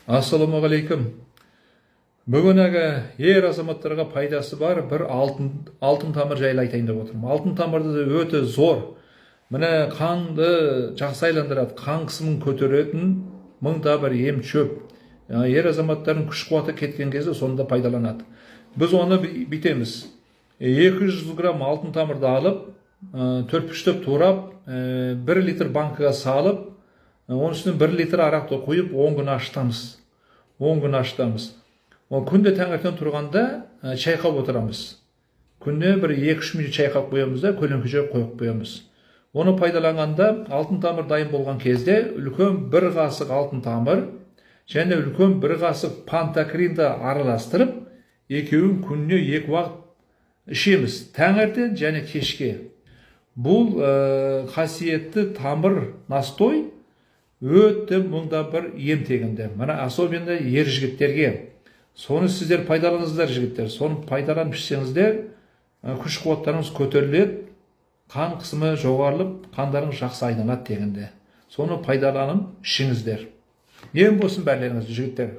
Ассалаумағалейкум. Бүгінгі ер азаматтарға пайдасы бар бір алтын тамыр жайлы айтайын деп отырмын. Алтын тамырды өте зор. Міне қанды жақсы айландырады, қан қысымын көтеретін мыңда бір ем шөп. Ер азаматтардың күш қуаты кеткен кезде сонда пайдаланады. Біз оны бітеміз. 200 грамм алтын тамырды алып, 4-5 турап, 1 литр банкаға салып, оның үстіне 1 литр арақты қойып 10 күн ашытамыз. 10 күн ашытамыз. Күнде таңертең тұрғанда чайқап отырамыз. Күнде бір 2-3 минут чайқап қоямыз да көлеңкеге қойып қоямыз. Оны пайдаланғанда алтын тамыр дайын болған кезде үлкен 1 қасық алтын тамыр және үлкен 1 қасық пантакринді араластырып, екеуін күніне 2 уақыт ішеміз, таңертең және кешке. Бұл қасиетті тамыр настой өте мыңда бір ем тегінде. Мына особенно ер жігіттерге. Соны сіздер пайдаланыңыздар, жігіттер. Соны пайдаланып ішсеңіздер, күш қуаттарыңыз көтеріледі, қан қысымы жоғарылып, қандарыңыз жақсы айналады дегенде. Соны пайдаланып ішіңіздер. Ем болсын бәлеріңіз, жігіттер.